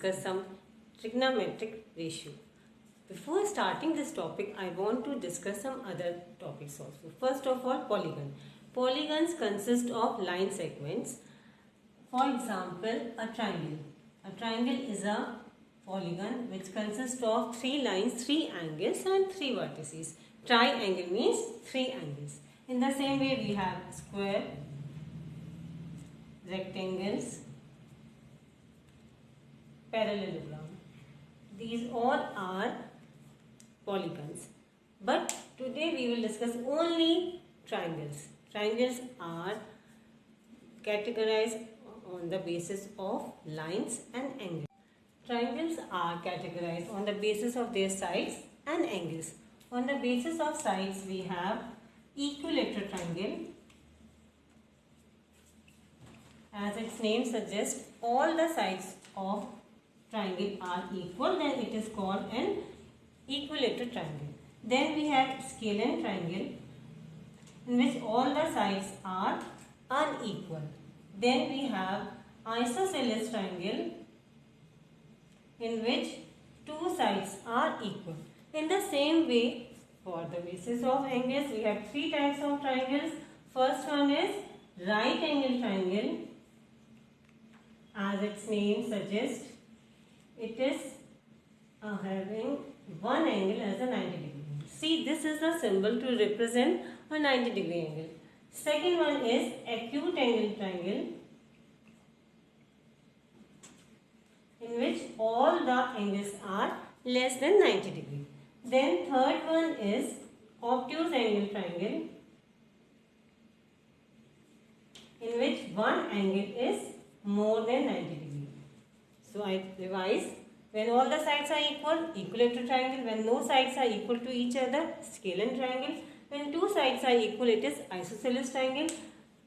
discuss some trigonometric ratio. Before starting this topic, I want to discuss some other topics also. First of all, polygon. Polygons consist of line segments. For example, a triangle. A triangle is a polygon which consists of 3 lines, 3 angles and 3 vertices. Triangle means 3 angles. In the same way, we have square, rectangles, parallelogram. These all are polygons. But today we will discuss only triangles. Triangles are categorized on the basis of lines and angles. Triangles are categorized on the basis of their sides and angles. On the basis of sides, we have equilateral triangle. As its name suggests, all the sides of triangle are equal, then it is called an equilateral triangle. Then we have scalene triangle, in which all the sides are unequal. Then we have isosceles triangle, in which 2 sides are equal. In the same way, for the basis of angles, we have 3 types of triangles. First one is right angle triangle. As its name suggests, it is having one angle as a 90 degree. See, this is the symbol to represent a 90 degree angle. Second one is acute angle triangle, in which all the angles are less than 90 degree. Then third one is obtuse angle triangle, in which one angle is more than 90 degree. So I revise: when all the sides are equal, equilateral triangle. When no sides are equal to each other, scalene triangle. When 2 sides are equal, it is isosceles triangle.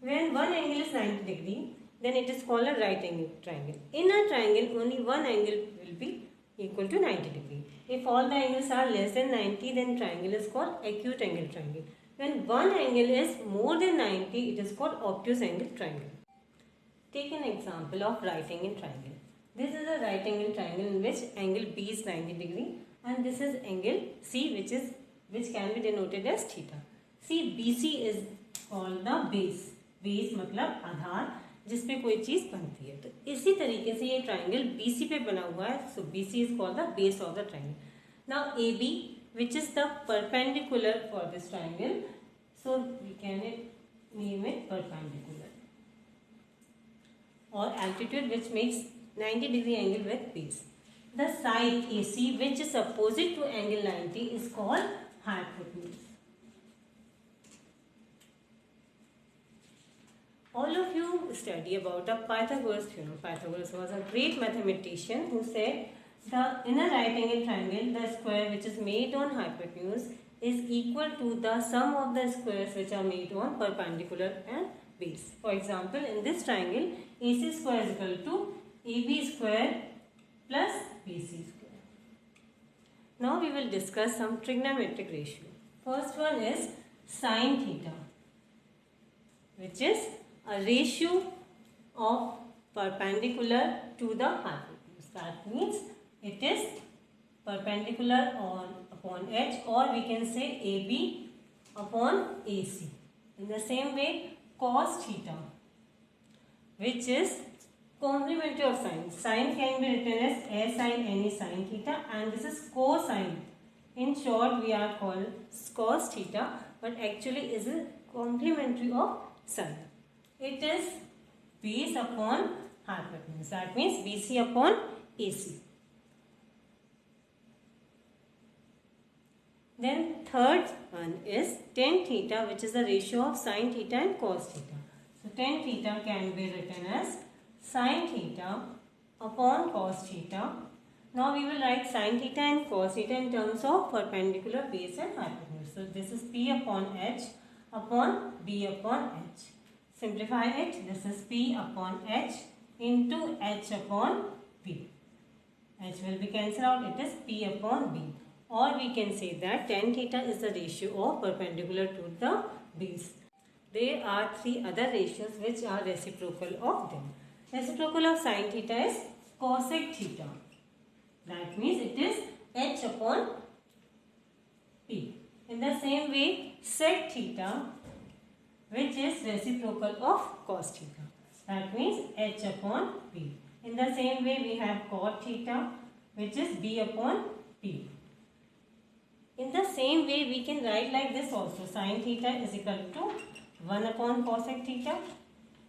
When one angle is 90 degree, then it is called a right angle triangle. In a triangle, only one angle will be equal to 90 degree. If all the angles are less than 90, then triangle is called acute angle triangle. When one angle is more than 90, it is called obtuse angle triangle. Take an example of right angle triangle. This is a right angle triangle in which angle B is 90 degree and this is angle C which can be denoted as theta. See, BC is called the base. Base मतलब आधार जिस पे कोई चीज बनती है. तो इसी तरीके से ये ट्राइंगल BC पे बना हुआ है. So BC is called the base of the triangle. Now AB, which is the perpendicular for this triangle, so we can name it perpendicular, or altitude, which makes 90 degree angle with base. The side AC, which is opposite to angle 90, is called hypotenuse. All of you study about the Pythagoras theorem. Pythagoras was a great mathematician who said in a right angle triangle, the square which is made on hypotenuse is equal to the sum of the squares which are made on perpendicular and base. For example, in this triangle, AC square is equal to AB square plus BC square. Now we will discuss some trigonometric ratio. First one is sin theta, which is a ratio of perpendicular to the hypotenuse. That means it is perpendicular upon H, or we can say AB upon AC. In the same way, cos theta, which is complementary of sine. Sine can be written as a sine any sine theta, and this is cosine. In short, we are called cos theta, but actually is a complementary of sine. It is base upon hypotenuse. That means BC upon AC. Then third one is tan theta, which is the ratio of sin theta and cos theta. So tan theta can be written as sin theta upon cos theta. Now we will write sin theta and cos theta in terms of perpendicular base and hypotenuse. So this is P upon H upon B upon H. Simplify it. This is P upon H into H upon B. H will be cancelled out. It is P upon B. Or we can say that tan theta is the ratio of perpendicular to the base. There are 3 other ratios which are reciprocal of them. Reciprocal of sin theta is cosec theta. That means it is h upon p. In the same way, sec theta, which is reciprocal of cos theta. That means h upon p. In the same way, we have cot theta, which is b upon p. In the same way, we can write like this also. Sin theta is equal to 1 upon cosec theta,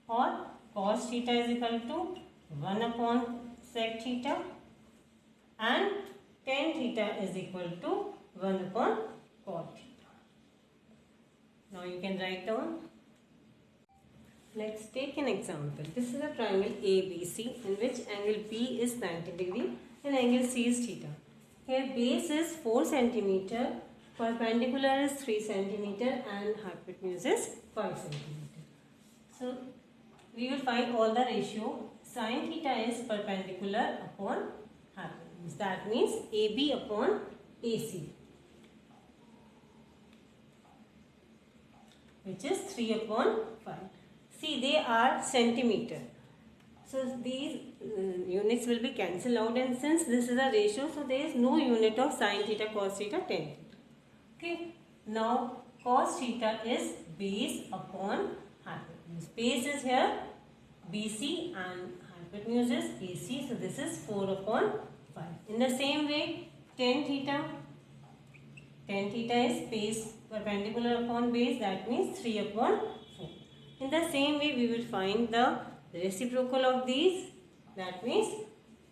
or cos theta is equal to 1 upon sec theta, and tan theta is equal to 1 upon cot theta. Now you can write down. Let's take an example. This is a triangle ABC in which angle B is 90 degree and angle C is theta. Here base is 4 cm, perpendicular is 3 cm and hypotenuse is 5 cm. So we will find all the ratio. Sin theta is perpendicular upon hypotenuse. That means AB upon AC, which is 3 upon 5. See, they are centimeter. So these units will be cancelled out, and since this is a ratio, so there is no unit of sin theta, cos theta, tan theta. Okay. Now cos theta is base upon hypotenuse. Base is here BC and hypotenuse is AC. So this is 4 upon 5. In the same way, tan theta is base perpendicular upon base. That means 3 upon 4. In the same way, we will find the reciprocal of these. That means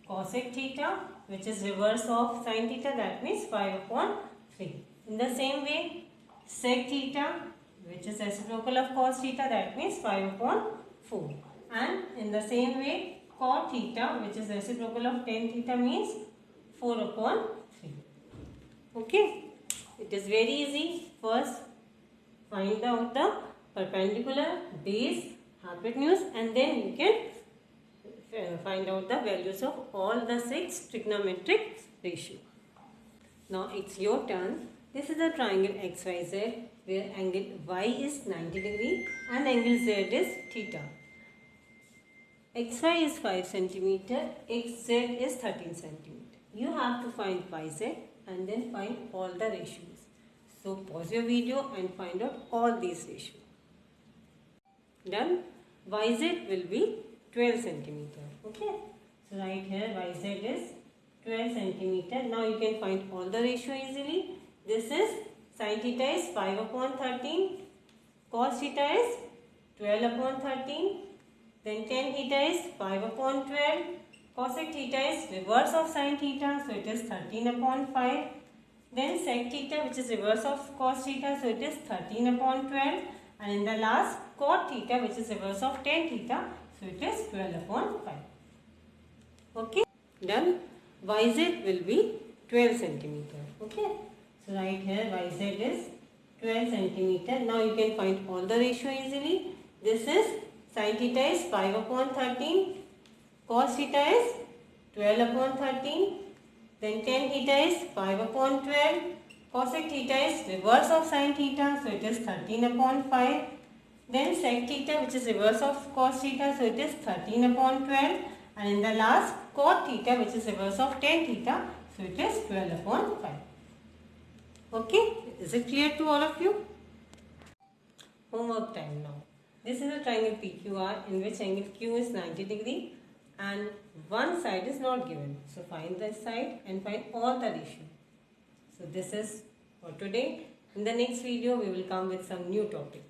cosec theta, which is reverse of sin theta. That means 5 upon 3. In the same way, sec theta, which is reciprocal of cos theta. That means 5 upon 4. And in the same way, cot theta, which is reciprocal of tan theta, means 4 upon 3. Okay. It is very easy. First, find out the perpendicular, base, hypotenuse, and then you can find out the values of all the 6 trigonometric ratios. Now it's your turn. This is a triangle XYZ where angle Y is 90 degree and angle Z is theta. XY is 5 cm, XZ is 13 cm. You have to find YZ and then find all the ratios. So pause your video and find out all these ratios. Done. YZ will be 12 cm. Okay. So right here YZ is 12 cm. Now you can find all the ratio easily. This is sin theta is 5 upon 13. Cos theta is 12 upon 13. Then tan theta is 5 upon 12. Cosec theta is reverse of sin theta. So it is 13 upon 5. Then sec theta, which is reverse of cos theta. So it is 13 upon 12. And in the last, cot theta, which is reverse of tan theta. So it is 12 upon 5. Okay. Done. YZ will be 12 cm. Okay. So right here YZ is 12 cm. Now you can find all the ratio easily. This is sin theta is 5 upon 13. Cos theta is 12 upon 13. Then tan theta is 5 upon 12. Cosec theta is reverse of sin theta. So it is 13 upon 5. Then sec theta, which is reverse of cos theta. So it is 13 upon 12. And in the last, cot theta, which is reverse of tan theta. So it is 12 upon 5. Okay. Is it clear to all of you? Homework time now. This is a triangle PQR in which angle Q is 90 degree and one side is not given. So find this side and find all the ratio. So this is for today. In the next video, we will come with some new topic.